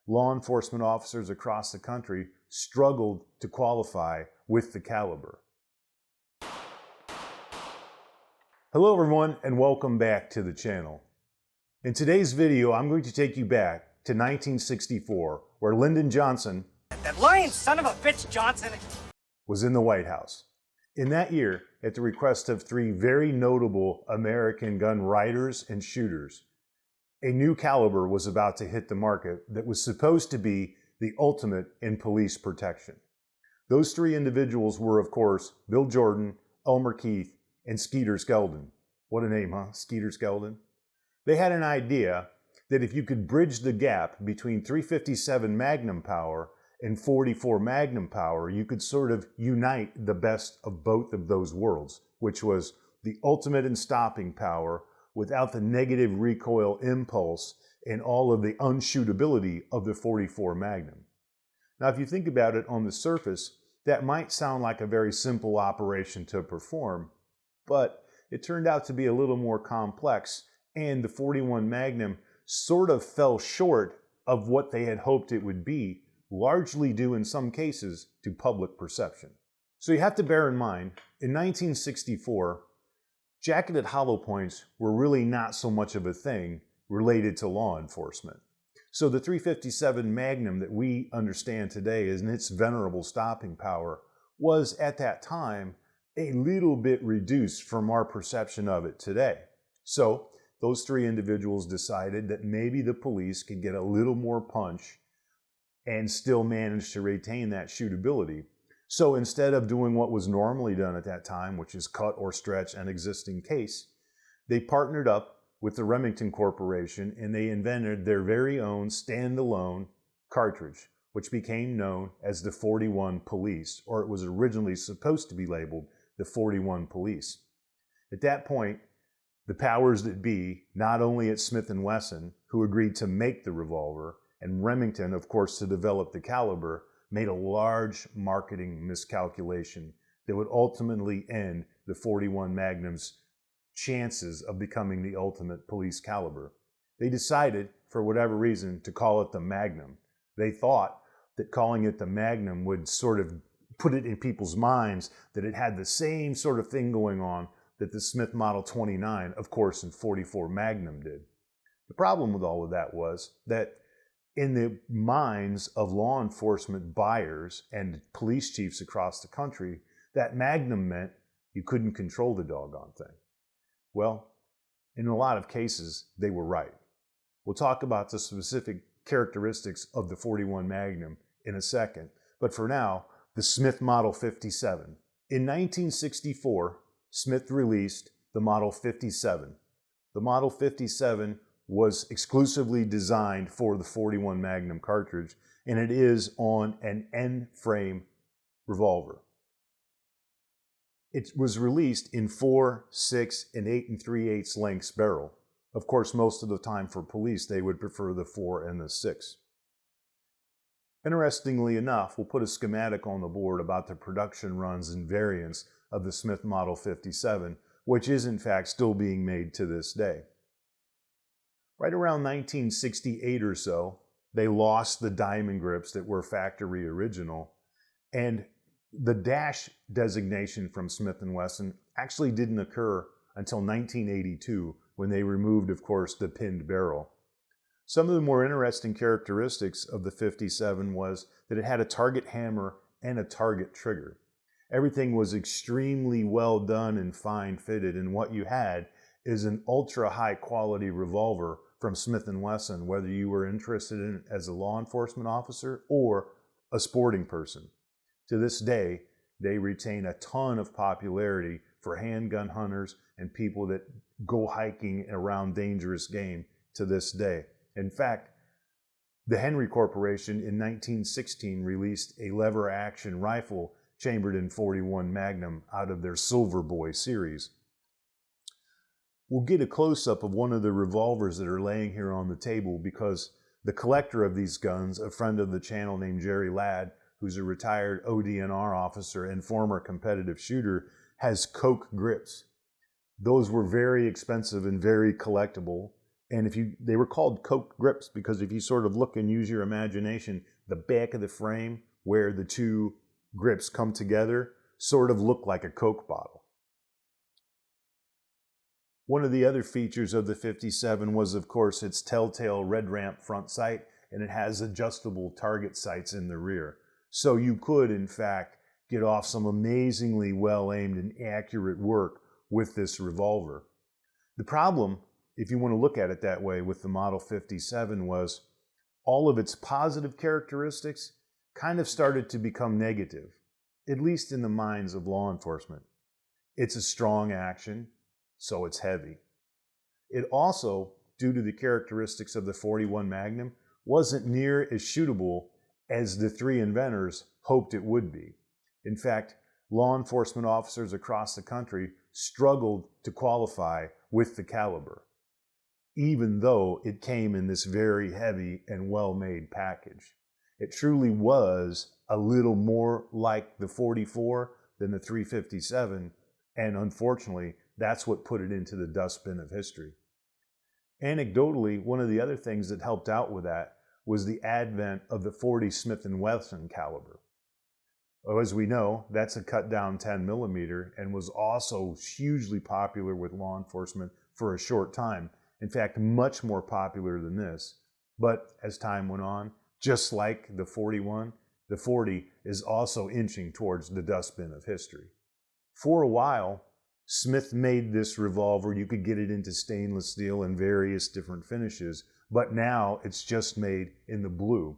law enforcement officers across the country struggled to qualify with the caliber. Hello everyone, and welcome back to the channel. In today's video, I'm going to take you back to 1964, where Lyndon Johnson, that lying son of a bitch Johnson, was in the White House. In that year, at the request of three very notable American gun writers and shooters, a new caliber was about to hit the market that was supposed to be the ultimate in police protection. Those three individuals were, of course, Bill Jordan, Elmer Keith, and Skeeter Skeldon. What a name, huh? Skeeter Skeldon. They had an idea that if you could bridge the gap between 357 Magnum power and 44 Magnum power, you could sort of unite the best of both of those worlds, which was the ultimate in stopping power without the negative recoil impulse and all of the unshootability of the 44 Magnum. Now, if you think about it on the surface, that might sound like a very simple operation to perform, but it turned out to be a little more complex, and the 41 Magnum sort of fell short of what they had hoped it would be, largely due in some cases to public perception. So you have to bear in mind, in 1964, jacketed hollow points were really not so much of a thing related to law enforcement. So the 357 Magnum that we understand today and its venerable stopping power was at that time a little bit reduced from our perception of it today. So those three individuals decided that maybe the police could get a little more punch and still manage to retain that shootability. So instead of doing what was normally done at that time, which is cut or stretch an existing case, they partnered up with the Remington Corporation and they invented their very own standalone cartridge, which became known as the 41 Police, or it was originally supposed to be labeled the 41 Police. At that point, the powers that be, not only at Smith & Wesson, who agreed to make the revolver, and Remington, of course, to develop the caliber, made a large marketing miscalculation that would ultimately end the 41 Magnum's chances of becoming the ultimate police caliber. They decided, for whatever reason, to call it the Magnum. They thought that calling it the Magnum would sort of put it in people's minds that it had the same sort of thing going on that the Smith Model 29, of course, in 44 Magnum did. The problem with all of that was that in the minds of law enforcement buyers and police chiefs across the country, that Magnum meant you couldn't control the doggone thing. Well, in a lot of cases, they were right. We'll talk about the specific characteristics of the 41 Magnum in a second, but for now, the Smith Model 57. In 1964, Smith released the Model 57. The Model 57 was exclusively designed for the 41 Magnum cartridge, and it is on an N-frame revolver. It was released in 4, 6, and 8 3/8 lengths barrel. Of course, most of the time for police, they would prefer the 4 and the 6. Interestingly enough, we'll put a schematic on the board about the production runs and variants of the Smith Model 57, which is in fact still being made to this day. Right around 1968 or so, they lost the diamond grips that were factory original, and the dash designation from Smith & Wesson actually didn't occur until 1982, when they removed, of course, the pinned barrel. Some of the more interesting characteristics of the 57 was that it had a target hammer and a target trigger. Everything was extremely well done and fine fitted, and what you had is an ultra high quality revolver from Smith & Wesson, whether you were interested in it as a law enforcement officer or a sporting person. To this day, they retain a ton of popularity for handgun hunters and people that go hiking around dangerous game to this day. In fact, the Henry Corporation in 1916 released a lever-action rifle chambered in 41 Magnum out of their Silver Boy series. We'll get a close-up of one of the revolvers that are laying here on the table because the collector of these guns, a friend of the channel named Jerry Ladd, who's a retired ODNR officer and former competitive shooter, has Coke grips. Those were very expensive and very collectible. And they were called Coke grips because if you sort of look and use your imagination, the back of the frame where the two grips come together sort of look like a Coke bottle. One of the other features of the 57 was, of course, its telltale red ramp front sight, and it has adjustable target sights in the rear. So you could, in fact, get off some amazingly well-aimed and accurate work with this revolver. The problem, if you want to look at it that way, with the Model 57 was all of its positive characteristics kind of started to become negative, at least in the minds of law enforcement. It's a strong action, so it's heavy. It also, due to the characteristics of the 41 Magnum, wasn't near as shootable as the three inventors hoped it would be. In fact, law enforcement officers across the country struggled to qualify with the caliber, even though it came in this very heavy and well-made package. It truly was a little more like the 44 than the 357, and unfortunately, that's what put it into the dustbin of history. Anecdotally, one of the other things that helped out with that was the advent of the 40 Smith & Wesson caliber. As we know, that's a cut-down 10mm and was also hugely popular with law enforcement for a short time. In fact, much more popular than this. But as time went on, just like the 41, the 40 is also inching towards the dustbin of history. For a while, Smith made this revolver. You could get it into stainless steel and various different finishes, but now it's just made in the blue.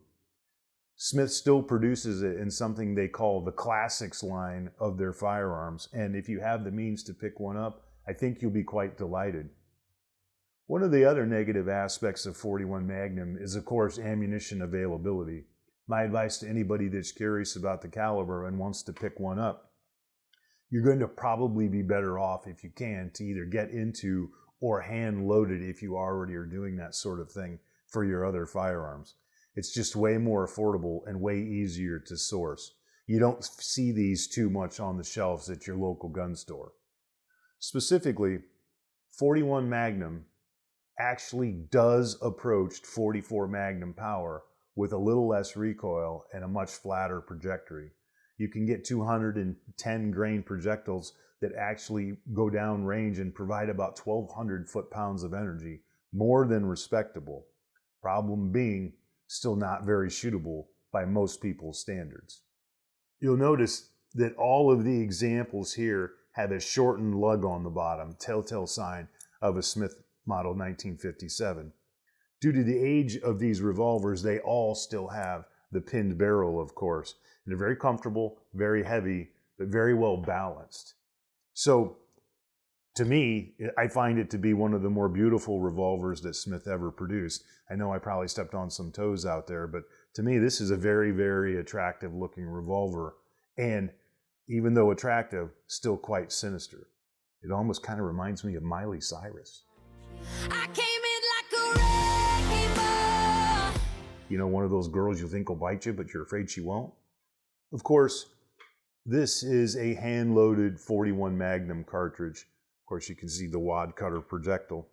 Smith still produces it in something they call the Classics line of their firearms, and if you have the means to pick one up, I think you'll be quite delighted. One of the other negative aspects of 41 Magnum is, of course, ammunition availability. My advice to anybody that's curious about the caliber and wants to pick one up: you're going to probably be better off, if you can, to either get into or hand load it if you already are doing that sort of thing for your other firearms. It's just way more affordable and way easier to source. You don't see these too much on the shelves at your local gun store. Specifically, 41 Magnum actually does approach 44 Magnum power with a little less recoil and a much flatter trajectory. You can get 210 grain projectiles that actually go down range and provide about 1,200 foot-pounds of energy, more than respectable. Problem being, still not very shootable by most people's standards. You'll notice that all of the examples here have a shortened lug on the bottom, telltale sign of a Smith Model 1957. Due to the age of these revolvers, they all still have the pinned barrel, of course. And they're very comfortable, very heavy, but very well balanced. So, to me, I find it to be one of the more beautiful revolvers that Smith ever produced. I know I probably stepped on some toes out there, but to me, this is a very, very attractive looking revolver. And even though attractive, still quite sinister. It almost kind of reminds me of Miley Cyrus. I came in like a wrecking ball. You know, one of those girls you think will bite you, but you're afraid she won't. Of course, this is a hand-loaded 41 Magnum cartridge. Of course, you can see the wad cutter projectile.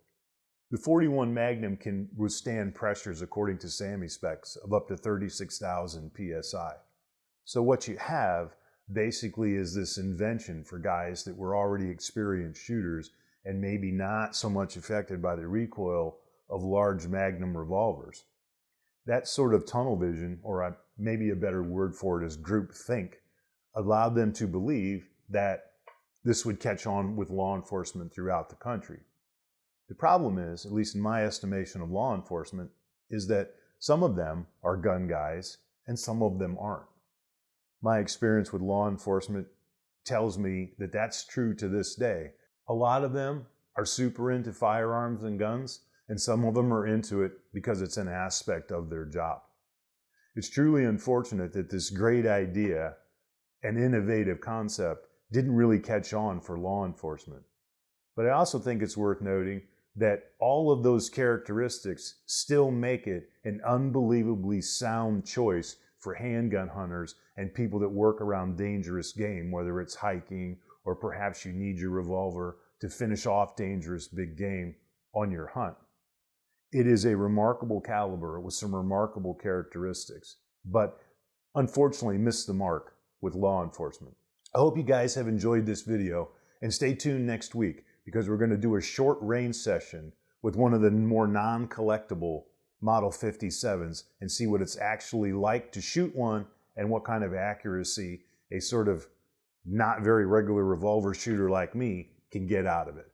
The 41 Magnum can withstand pressures, according to SAMI specs, of up to 36,000 psi. So what you have basically is this invention for guys that were already experienced shooters and maybe not so much affected by the recoil of large Magnum revolvers. That sort of tunnel vision, or maybe a better word for it is group think, allowed them to believe that this would catch on with law enforcement throughout the country. The problem is, at least in my estimation of law enforcement, is that some of them are gun guys and some of them aren't. My experience with law enforcement tells me that that's true to this day. A lot of them are super into firearms and guns, and some of them are into it because it's an aspect of their job. It's truly unfortunate that this great idea and innovative concept didn't really catch on for law enforcement. But I also think it's worth noting that all of those characteristics still make it an unbelievably sound choice for handgun hunters and people that work around dangerous game, whether it's hiking or perhaps you need your revolver to finish off dangerous big game on your hunt. It is a remarkable caliber with some remarkable characteristics, but unfortunately missed the mark with law enforcement. I hope you guys have enjoyed this video, and stay tuned next week because we're going to do a short range session with one of the more non-collectible Model 57s and see what it's actually like to shoot one and what kind of accuracy a sort of not very regular revolver shooter like me can get out of it.